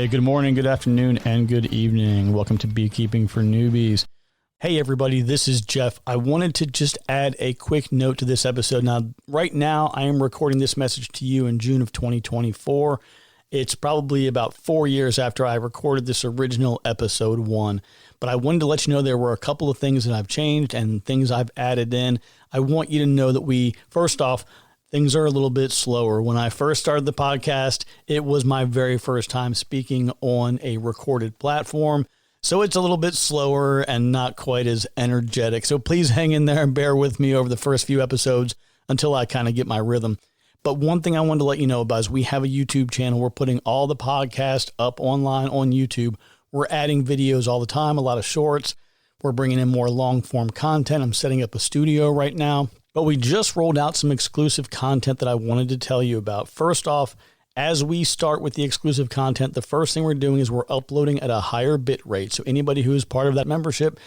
Hey, good morning, good afternoon, and good evening. Welcome to Beekeeping for Newbies. Hey, everybody, this is Jeff. I wanted to just add a quick note to this episode. Now, right now, I am recording this message to you in June of 2024. It's probably about 4 years after I recorded this original episode 1. But I wanted to let you know there were a couple of things that I've changed and things I've added in. I want you to know that first off, things are a little bit slower. When I first started the podcast, it was my very first time speaking on a recorded platform. So it's a little bit slower and not quite as energetic. So please hang in there and bear with me over the first few episodes until I kind of get my rhythm. But one thing I wanted to let you know about is we have a YouTube channel. We're putting all the podcasts up online on YouTube. We're adding videos all the time, a lot of shorts. We're bringing in more long-form content. I'm setting up a studio right now. But we just rolled out some exclusive content that I wanted to tell you about. First off, as we start with the exclusive content, the first thing we're doing is we're uploading at a higher bit rate. So anybody who is part of that membership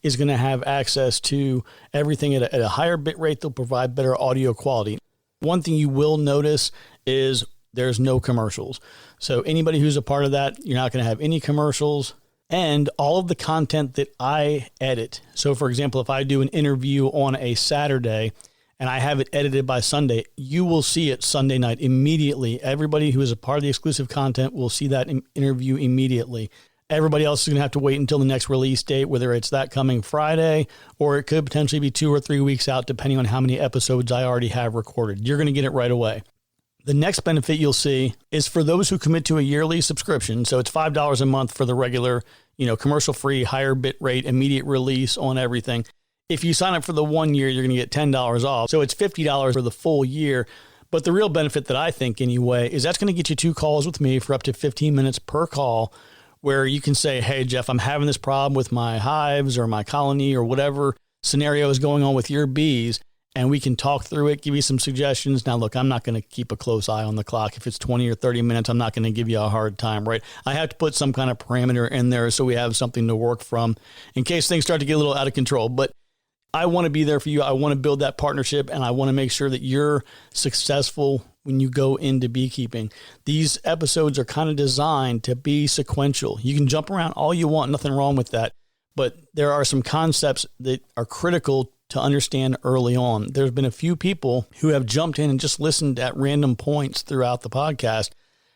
is going to have access to everything at a higher bit rate. They'll provide better audio quality. One thing you will notice is there's no commercials. So anybody who's a part of that, you're not going to have any commercials. And all of the content that I edit. So for example, if I do an interview on a Saturday and I have it edited by Sunday, you will see it Sunday night immediately. Everybody who is a part of the exclusive content will see that interview immediately. Everybody else is going to have to wait until the next release date, whether it's that coming Friday, or it could potentially be 2 or 3 weeks out, depending on how many episodes I already have recorded. You're going to get it right away. The next benefit you'll see is for those who commit to a yearly subscription. So it's $5 a month for the regular, commercial-free, higher bit rate, immediate release on everything. If you sign up for the 1 year, you're going to get $10 off. So it's $50 for the full year. But the real benefit that I think anyway is that's going to get you 2 calls with me for up to 15 minutes per call, where you can say, hey, Jeff, I'm having this problem with my hives or my colony or whatever scenario is going on with your bees. And we can talk through it, give you some suggestions. Now, look, I'm not going to keep a close eye on the clock. If it's 20 or 30 minutes, I'm not going to give you a hard time, right? I have to put some kind of parameter in there so we have something to work from in case things start to get a little out of control. But I want to be there for you. I want to build that partnership, and I want to make sure that you're successful when you go into beekeeping. These episodes are kind of designed to be sequential. You can jump around all you want, nothing wrong with that. But there are some concepts that are critical to understand early on. There's been a few people who have jumped in and just listened at random points throughout the podcast,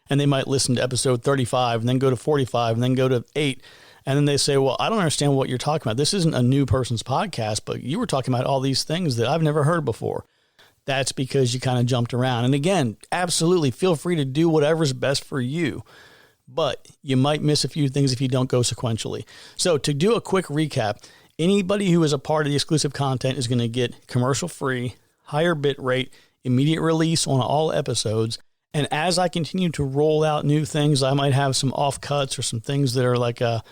and they might listen to episode 35 and then go to 45 and then go to 8. And then they say, well, I don't understand what you're talking about. This isn't a new person's podcast, but you were talking about all these things that I've never heard before. That's because you kind of jumped around. And again, absolutely feel free to do whatever's best for you, but you might miss a few things if you don't go sequentially. So to do a quick recap, anybody who is a part of the exclusive content is going to get commercial-free, higher bit rate, immediate release on all episodes. And as I continue to roll out new things, I might have some offcuts or some things that are like I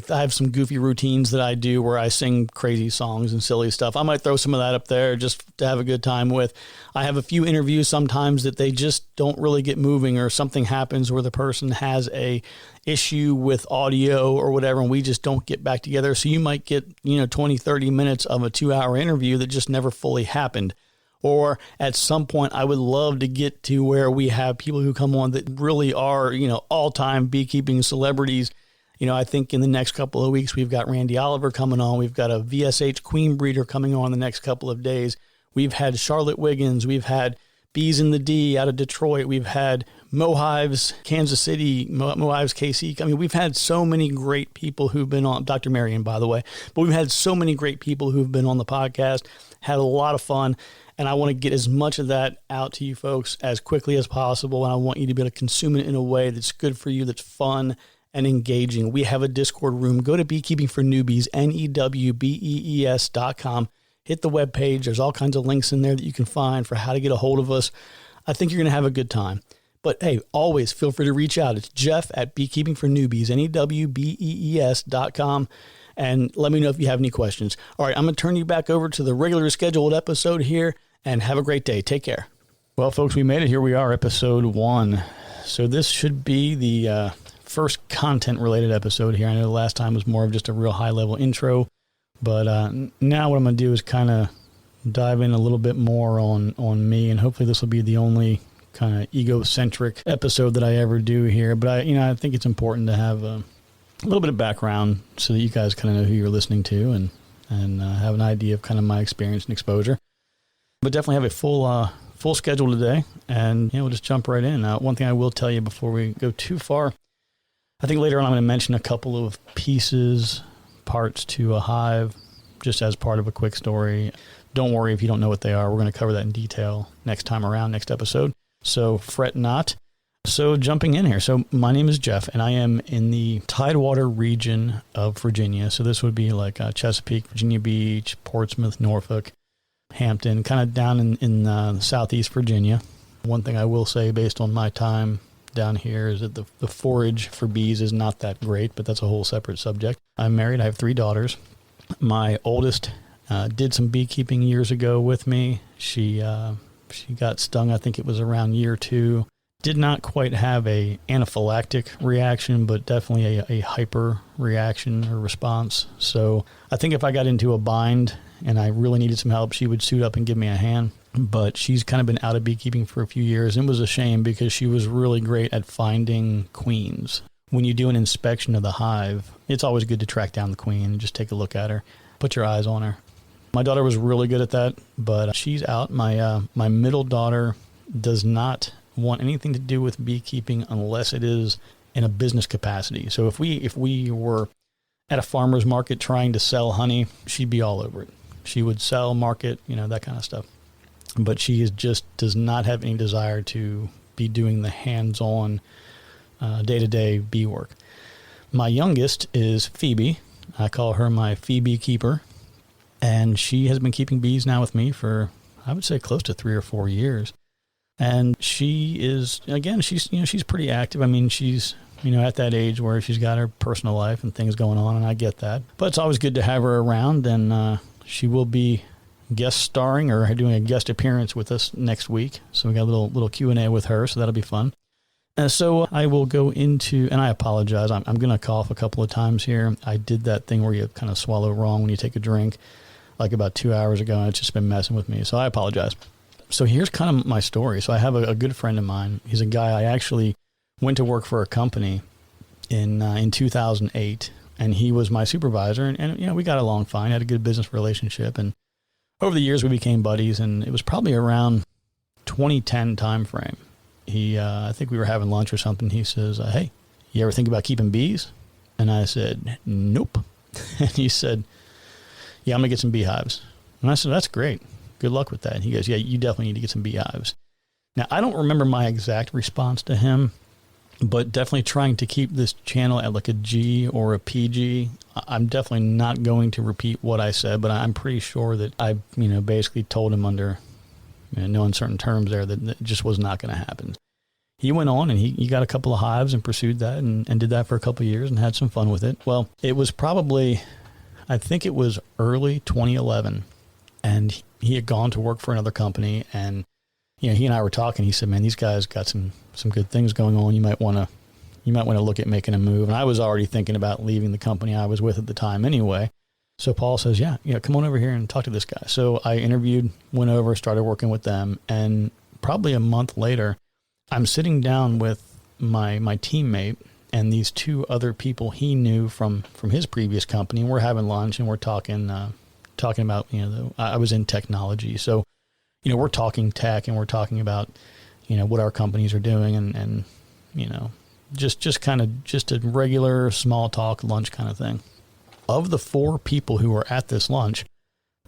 have some goofy routines that I do where I sing crazy songs and silly stuff. I might throw some of that up there just to have a good time with. I have a few interviews sometimes that they just don't really get moving, or something happens where the person has a issue with audio or whatever, and we just don't get back together. So you might get, 20, 30 minutes of a 2-hour interview that just never fully happened. Or at some point, I would love to get to where we have people who come on that really are, all-time beekeeping celebrities. I think in the next couple of weeks, we've got Randy Oliver coming on. We've got a VSH queen breeder coming on the next couple of days. We've had Charlotte Wiggins. We've had Bees in the D out of Detroit. We've had Mohives, Kansas City, Mohives KC. I mean, we've had so many great people who've been on, Dr. Marion, by the way, but we've had so many great people who've been on the podcast, had a lot of fun. And I want to get as much of that out to you folks as quickly as possible. And I want you to be able to consume it in a way that's good for you, that's fun and engaging. We have a Discord room. Go to Beekeeping for Newbees, NEWBEES.com. Hit the webpage. There's all kinds of links in there that you can find for how to get a hold of us. I think you're going to have a good time. But hey, always feel free to reach out. It's Jeff at Beekeeping for Newbees, NEWBEES.com. And let me know if you have any questions. All right, I'm going to turn you back over to the regular scheduled episode here, and have a great day. Take care. Well, folks, we made it. Here we are, episode 1. So this should be the first content-related episode here. I know the last time was more of just a real high-level intro, but now what I'm going to do is kind of dive in a little bit more on me, and hopefully this will be the only kind of egocentric episode that I ever do here, but I think it's important to have a little bit of background so that you guys kind of know who you're listening to and have an idea of kind of my experience and exposure. But definitely have a full schedule today, and we'll just jump right in. One thing I will tell you before we go too far, I think later on I'm going to mention a couple of parts to a hive, just as part of a quick story. Don't worry if you don't know what they are. We're going to cover that in detail next time around, next episode. So fret not. So jumping in here. So my name is Jeff, and I am in the Tidewater region of Virginia. So this would be like Chesapeake, Virginia Beach, Portsmouth, Norfolk, Hampton, kind of down in southeast Virginia. One thing I will say based on my time down here is that the forage for bees is not that great, but that's a whole separate subject. I'm married. I have 3 daughters. My oldest did some beekeeping years ago with me. She got stung, I think it was around year 2. Did not quite have a anaphylactic reaction, but definitely a hyper reaction or response. So I think if I got into a bind and I really needed some help, she would suit up and give me a hand. But she's kind of been out of beekeeping for a few years. And it was a shame because she was really great at finding queens. When you do an inspection of the hive, it's always good to track down the queen and just take a look at her, put your eyes on her. My daughter was really good at that, but she's out. My middle daughter does not want anything to do with beekeeping unless it is in a business capacity. So if we were at a farmer's market trying to sell honey, she'd be all over it. She would sell, market, that kind of stuff. But she does not have any desire to be doing the hands-on day-to-day bee work. My youngest is Phoebe. I call her my Phoebe keeper. And she has been keeping bees now with me for, I would say, close to 3 or 4 years. And she is, again, she's pretty active. I mean, she's, at that age where she's got her personal life and things going on, and I get that. But it's always good to have her around, and she will be guest starring or doing a guest appearance with us next week. So we got a little Q&A with her, so that'll be fun. So I will go into, and I apologize, I'm going to cough a couple of times here. I did that thing where you kind of swallow wrong when you take a drink, like about 2 hours ago, and it's just been messing with me. So I apologize. So here's kind of my story. So I have a good friend of mine. He's a guy I actually went to work for a company in 2008, and he was my supervisor. And we got along fine, had a good business relationship. And over the years, we became buddies, and it was probably around 2010 time frame. I think we were having lunch or something. He says, hey, you ever think about keeping bees? And I said, nope. And he said, yeah, I'm going to get some beehives. And I said, that's great. Good luck with that. And he goes, yeah, you definitely need to get some beehives. Now, I don't remember my exact response to him, but definitely trying to keep this channel at like a G or a PG. I'm definitely not going to repeat what I said, but I'm pretty sure that I, basically told him under no uncertain terms there that it just was not going to happen. He went on and he got a couple of hives and pursued that and did that for a couple of years and had some fun with it. Well, it was probably, I think it was early 2011, and he had gone to work for another company, and he and I were talking. He said, man, these guys got some good things going on. You might want to look at making a move. And I was already thinking about leaving the company I was with at the time anyway. So Paul says, yeah, come on over here and talk to this guy. So I interviewed, went over, started working with them. And probably a month later, I'm sitting down with my teammate and these 2 other people he knew from his previous company. And we're having lunch and we're talking about, I was in technology. So, we're talking tech and we're talking about, what our companies are doing and just a regular small talk lunch kind of thing. Of the 4 people who were at this lunch,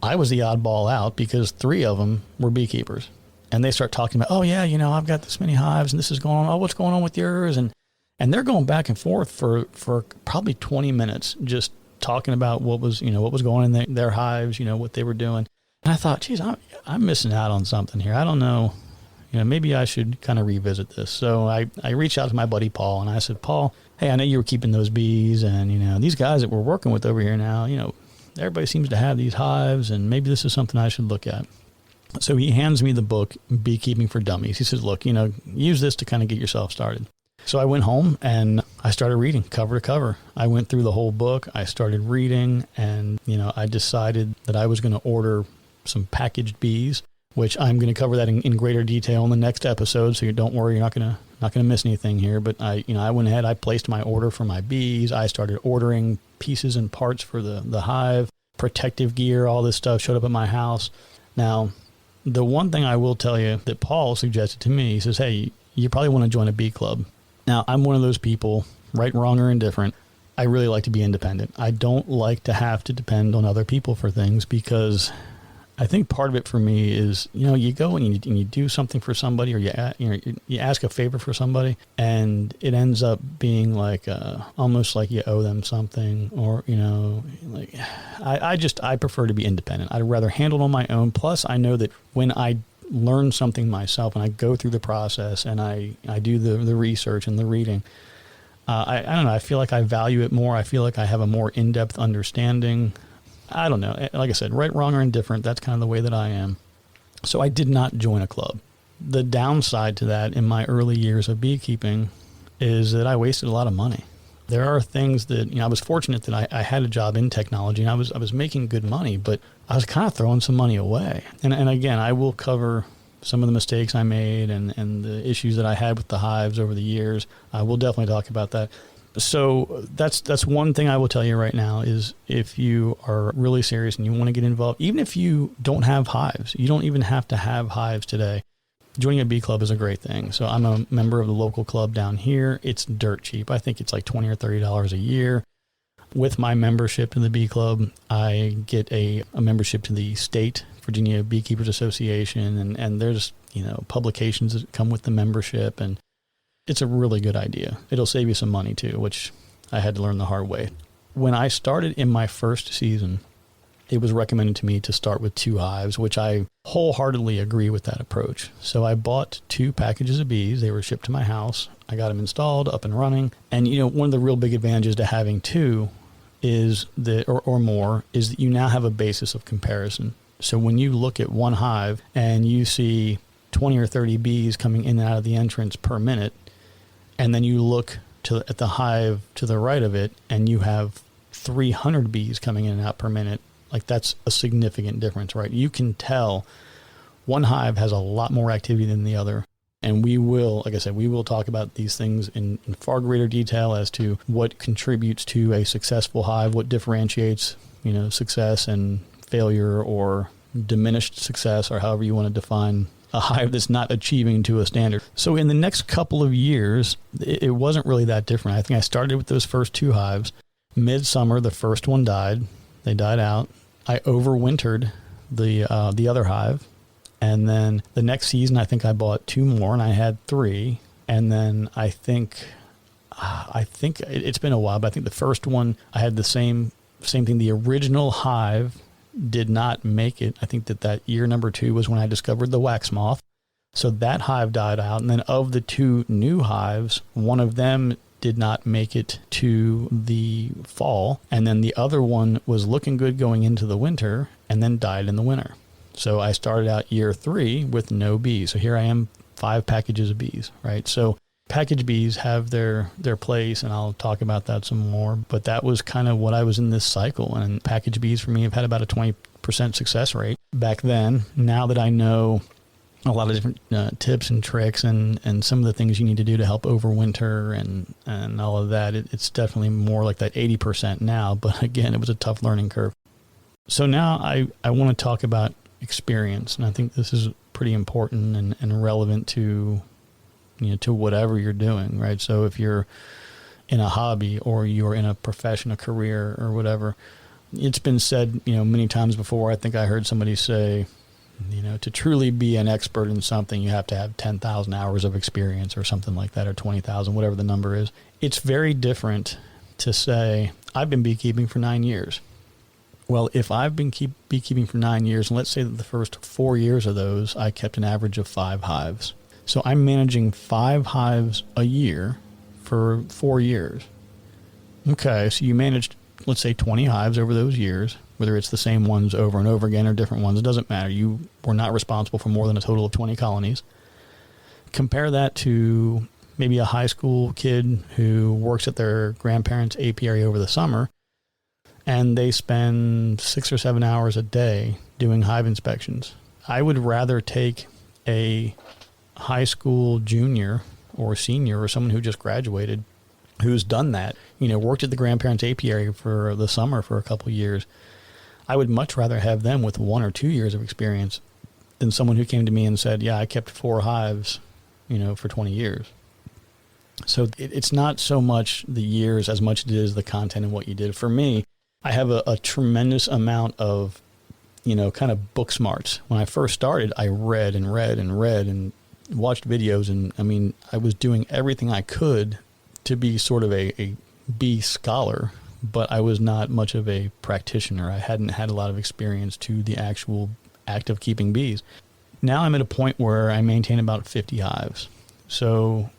I was the oddball out because 3 of them were beekeepers. And they start talking about, oh yeah, I've got this many hives and this is going on. Oh, what's going on with yours? And they're going back and forth for probably 20 minutes, just talking about what was going on in their hives, what they were doing. And I thought, geez, I'm missing out on something here. I don't know. Maybe I should kind of revisit this. So I reached out to my buddy Paul and I said, Paul, hey, I know you were keeping those bees and, these guys that we're working with over here now, everybody seems to have these hives and maybe this is something I should look at. So he hands me the book, Beekeeping for Dummies. He says, look, use this to kind of get yourself started. So I went home and I started reading cover to cover. I went through the whole book. I started reading and, I decided that I was going to order some packaged bees which I'm going to cover that in greater detail in the next episode. So don't worry, you're not going to miss anything here. But I went ahead, I placed my order for my bees. I started ordering pieces and parts for the hive, protective gear, all this stuff showed up at my house. Now, the one thing I will tell you that Paul suggested to me, he says, hey, you probably want to join a bee club. Now, I'm one of those people, right, wrong, or indifferent. I really like to be independent. I don't like to have to depend on other people for things, because I think part of it for me is, you go and you do something for somebody, or you ask a favor for somebody, and it ends up being like almost like you owe them something, or like I prefer to be independent. I'd rather handle it on my own. Plus, I know that when I learn something myself and I go through the process and I do the research and the reading, I don't know, I feel like I value it more. I feel like I have a more in-depth understanding. I don't know. Like I said, right, wrong, or indifferent, that's kind of the way that I am. So I did not join a club. The downside to that in my early years of beekeeping is that I wasted a lot of money. There are things that, I was fortunate that I had a job in technology, and I was making good money, but I was kind of throwing some money away. And again, I will cover some of the mistakes I made and the issues that I had with the hives over the years. We'll definitely talk about that. So that's one thing I will tell you right now is, if you are really serious and you want to get involved, even if you don't have hives, you don't even have to have hives today. Joining a bee club is a great thing. So I'm a member of the local club down here. It's dirt cheap. I think it's like $20 or $30 a year. With my membership in the bee club, I get a membership to the state Virginia Beekeepers Association, and there's publications that come with the membership, and it's a really good idea. It'll save you some money too, which I had to learn the hard way. When I started in my first season, it was recommended to me to start with 2 hives, which I wholeheartedly agree with that approach. So I bought 2 packages of bees. They were shipped to my house. I got them installed, up and running. And one of the real big advantages to having 2 is that, or more, is that you now have a basis of comparison. So when you look at one hive and you see 20 or 30 bees coming in and out of the entrance per minute, and then you look at the hive to the right of it and you have 300 bees coming in and out per minute, like that's a significant difference, right? You can tell one hive has a lot more activity than the other. And we will, like I said, we will talk about these things in far greater detail as to what contributes to a successful hive, what differentiates, success and failure, or diminished success, or however you want to define a hive that's not achieving to a standard. So in the next couple of years, it wasn't really that different. I think I started with those first 2 hives. Midsummer, the first one died. They died out. I overwintered the other hive. And then the next season, I think I bought 2 more, and I had 3. And then I think it's been a while, but I think the first one, I had the same thing. The original hive did not make it. I think that year number 2 was when I discovered the wax moth. So that hive died out. And then of the 2 new hives, one of them did not make it to the fall. And then the other one was looking good going into the winter and then died in the winter. So I started out year 3 with no bees. So here I am, 5 packages of bees, right? So package bees have their place, and I'll talk about that some more. But that was kind of what I was in this cycle. And package bees for me have had about a 20% success rate back then. Now that I know a lot of different tips and tricks and some of the things you need to do to help overwinter and all of that, it's definitely more like that 80% now. But again, it was a tough learning curve. So now I want to talk about experience, and I think this is pretty important and relevant to to whatever you're doing, right? So if you're in a hobby or you're in a profession, a career, or whatever, it's been said many times before. I think I heard somebody say, to truly be an expert in something, you have to have 10,000 hours of experience or something like that, or 20,000, whatever the number is. It's very different to say, I've been beekeeping for 9 years. Well, if I've been beekeeping for 9 years, and let's say that the first 4 years of those, I kept an average of 5 hives. So I'm managing 5 hives a year for 4 years. Okay, so you managed, let's say, 20 hives over those years, whether it's the same ones over and over again or different ones, it doesn't matter. You were not responsible for more than a total of 20 colonies. Compare that to maybe a high school kid who works at their grandparents' apiary over the summer, and they spend 6 or 7 hours a day doing hive inspections. I would rather take a high school junior or senior or someone who just graduated who's done that, worked at the grandparents' apiary for the summer for a couple of years. I would much rather have them with 1 or 2 years of experience than someone who came to me and said, yeah, I kept 4 hives, for 20 years. So it's not so much the years as much as it is the content and what you did. For me, I have a tremendous amount of, kind of book smarts. When I first started, I read and read and read and watched videos. And I was doing everything I could to be sort of a bee scholar, but I was not much of a practitioner. I hadn't had a lot of experience to the actual act of keeping bees. Now I'm at a point where I maintain about 50 hives. So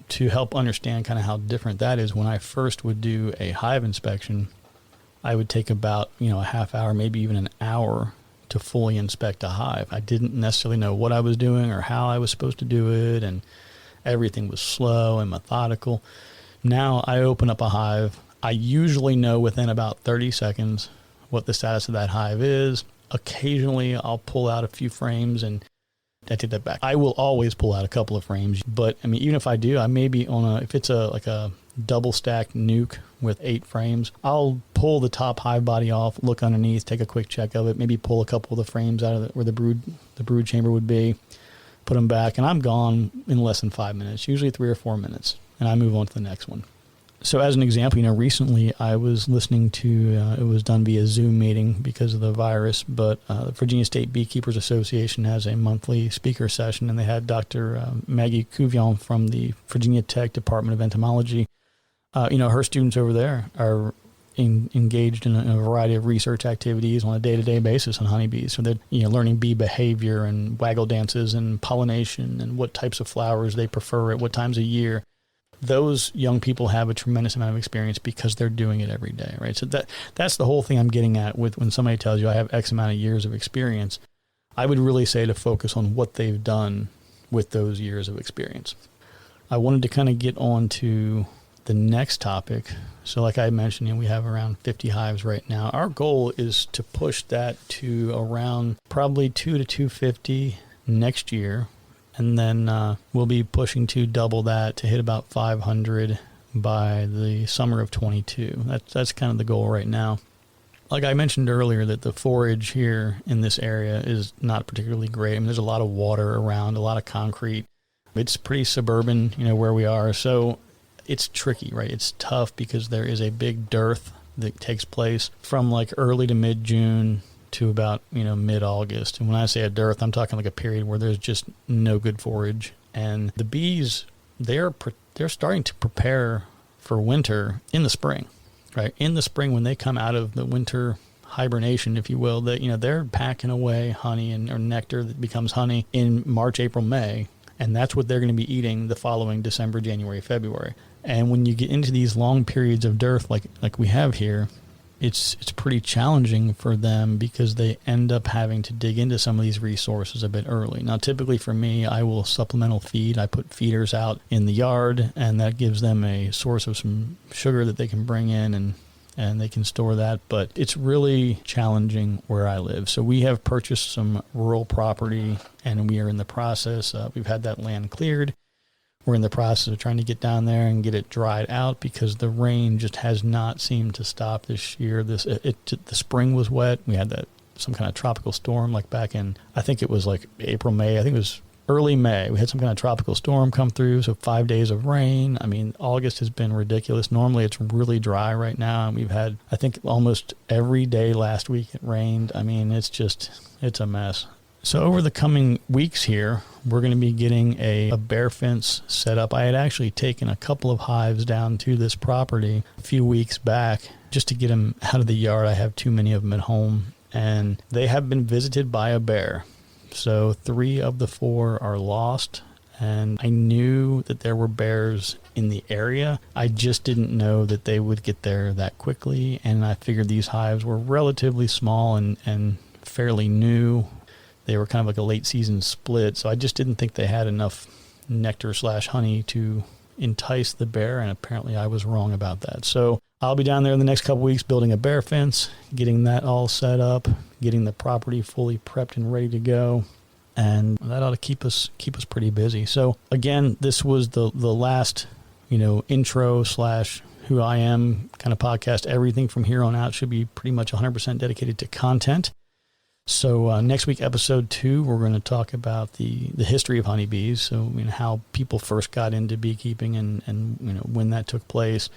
to help understand kind of how different that is, when I first would do a hive inspection, I would take about, a half hour, maybe even an hour to fully inspect a hive. I didn't necessarily know what I was doing or how I was supposed to do it, and everything was slow and methodical. Now I open up a hive. I usually know within about 30 seconds what the status of that hive is. Occasionally I'll pull out a few frames, and I take that back. I will always pull out a couple of frames, but even if I do, I may be if it's like a double stacked nuke with 8 frames, I'll pull the top hive body off, look underneath, take a quick check of it, maybe pull a couple of the frames out of where the brood chamber would be, put them back, and I'm gone in less than 5 minutes, usually 3 or 4 minutes, and I move on to the next one. So as an example, recently I was listening to, it was done via Zoom meeting because of the virus, but the Virginia State Beekeepers Association has a monthly speaker session, and they had Dr. Maggie Couvion from the Virginia Tech Department of Entomology. Her students over there are engaged in a variety of research activities on a day-to-day basis on honeybees. So they're learning bee behavior and waggle dances and pollination and what types of flowers they prefer at what times of year. Those young people have a tremendous amount of experience because they're doing it every day, right? So that's the whole thing I'm getting at with when somebody tells you I have X amount of years of experience. I would really say to focus on what they've done with those years of experience. I wanted to kind of get on to the next topic. So like I mentioned, we have around 50 hives right now. Our goal is to push that to around probably 2 to 250 next year. And then we'll be pushing to double that to hit about 500 by the summer of 22. That's kind of the goal right now. Like I mentioned earlier, that the forage here in this area is not particularly great. There's a lot of water around, a lot of concrete. It's pretty suburban, where we are. So it's tricky, right? It's tough because there is a big dearth that takes place from like early to mid-June to about, mid-August. And when I say a dearth, I'm talking like a period where there's just no good forage. And the bees, they're starting to prepare for winter in the spring, right? In the spring, when they come out of the winter hibernation, if you will, that, they're packing away honey or nectar that becomes honey in March, April, May. And that's what they're going to be eating the following December, January, February. And when you get into these long periods of dearth like we have here, it's pretty challenging for them because they end up having to dig into some of these resources a bit early. Now, typically for me, I will supplemental feed. I put feeders out in the yard, and that gives them a source of some sugar that they can bring in, and they can store that. But it's really challenging where I live. So we have purchased some rural property, and we are in the process. We've had that land cleared. We're in the process of trying to get down there and get it dried out because the rain just has not seemed to stop this year. The spring was wet. We had some kind of tropical storm like back in, I think it was like April, May. I think it was early May. We had some kind of tropical storm come through, so 5 days of rain. August has been ridiculous. Normally it's really dry right now, and we've had, I think, almost every day last week it rained. It's a mess. So over the coming weeks here, we're going to be getting a bear fence set up. I had actually taken a couple of hives down to this property a few weeks back just to get them out of the yard. I have too many of them at home, and they have been visited by a bear. So 3 of the 4 are lost, and I knew that there were bears in the area. I just didn't know that they would get there that quickly, and I figured these hives were relatively small and fairly new. They were kind of like a late season split, so I just didn't think they had enough nectar/honey to entice the bear, and apparently I was wrong about that. So I'll be down there in the next couple weeks building a bear fence, getting that all set up, getting the property fully prepped and ready to go. and that ought to keep us pretty busy. So again, this was the last, intro / who I am kind of podcast. Everything from here on out should be pretty much 100% dedicated to content. So next week, episode 2, we're going to talk about the history of honeybees. So how people first got into beekeeping and when that took place.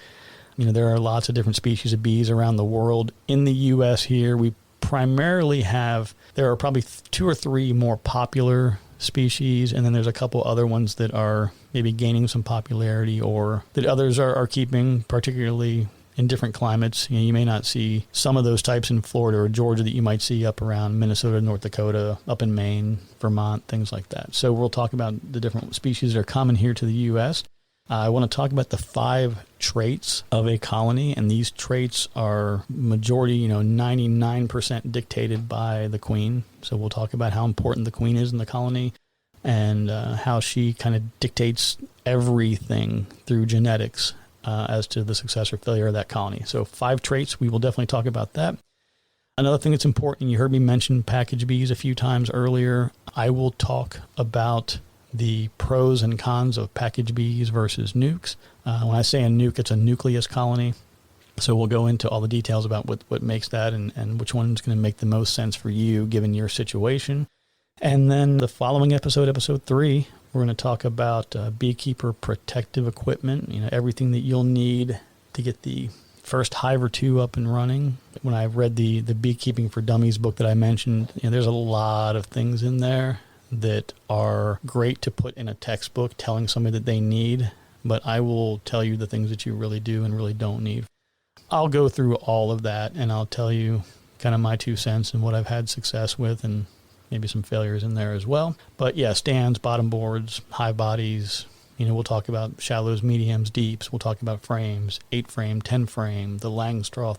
There are lots of different species of bees around the world. In the U.S. here, we primarily there are probably 2 or 3 more popular species, and then there's a couple other ones that are maybe gaining some popularity or that others are keeping, particularly in different climates. You may not see some of those types in Florida or Georgia that you might see up around Minnesota, North Dakota, up in Maine, Vermont, things like that. So we'll talk about the different species that are common here to the U.S. I want to talk about the 5 traits of a colony, and these traits are majority, 99% dictated by the queen. So we'll talk about how important the queen is in the colony and how she kind of dictates everything through genetics as to the success or failure of that colony. So 5 traits, we will definitely talk about that. Another thing that's important, you heard me mention package bees a few times earlier. I will talk about the pros and cons of package bees versus nukes. When I say a nuke, it's a nucleus colony. So we'll go into all the details about what makes that and which one's going to make the most sense for you given your situation. And then the following episode 3, we're going to talk about beekeeper protective equipment, everything that you'll need to get the first hive or 2 up and running. When I read the Beekeeping for Dummies book that I mentioned, there's a lot of things in there that are great to put in a textbook telling somebody that they need, but I will tell you the things that you really do and really don't need. I'll go through all of that and I'll tell you kind of my 2 cents and what I've had success with and maybe some failures in there as well. But yeah, stands, bottom boards, hive bodies, we'll talk about shallows, mediums, deeps. We'll talk about frames, 8 frame, 10 frame, the Langstroth,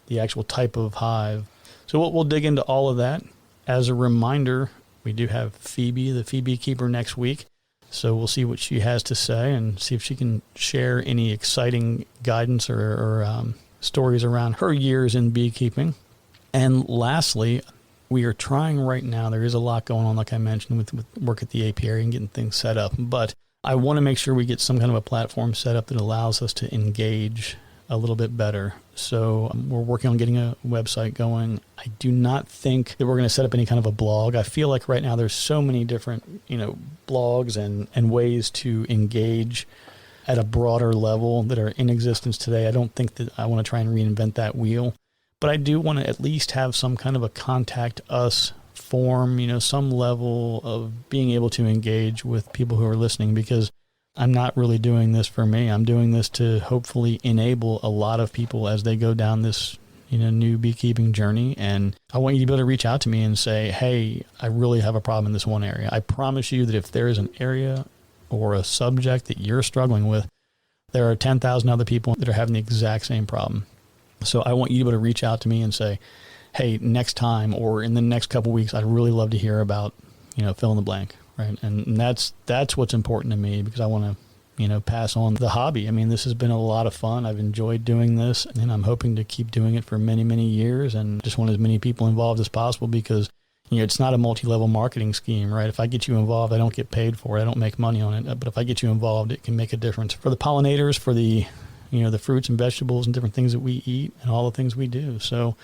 the actual type of hive. So we'll dig into all of that. As a reminder, we do have Phoebe, the Phoebe keeper, next week. So we'll see what she has to say and see if she can share any exciting guidance or stories around her years in beekeeping. And lastly, we are trying right now, there is a lot going on, like I mentioned, with work at the apiary and getting things set up. But I want to make sure we get some kind of a platform set up that allows us to engage a little bit better. So we're working on getting a website going. I do not think that we're going to set up any kind of a blog. I feel like right now there's so many different, blogs and ways to engage at a broader level that are in existence today. I don't think that I want to try and reinvent that wheel. But I do want to at least have some kind of a contact us form, some level of being able to engage with people who are listening, because I'm not really doing this for me. I'm doing this to hopefully enable a lot of people as they go down this, new beekeeping journey. And I want you to be able to reach out to me and say, hey, I really have a problem in this one area. I promise you that if there is an area or a subject that you're struggling with, there are 10,000 other people that are having the exact same problem. So I want you to be able to reach out to me and say, hey, next time or in the next couple of weeks, I'd really love to hear about, fill in the blank, right? And that's what's important to me, because I want to, pass on the hobby. I mean, this has been a lot of fun. I've enjoyed doing this, and I'm hoping to keep doing it for many, many years, and just want as many people involved as possible, because, it's not a multi-level marketing scheme, right? If I get you involved, I don't get paid for it. I don't make money on it. But if I get you involved, it can make a difference for the pollinators, for the the fruits and vegetables and different things that we eat and all the things we do. So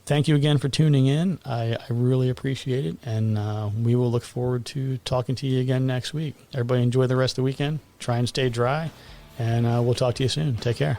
thank you again for tuning in. I really appreciate it. And we will look forward to talking to you again next week. Everybody enjoy the rest of the weekend. Try and stay dry. And we'll talk to you soon. Take care.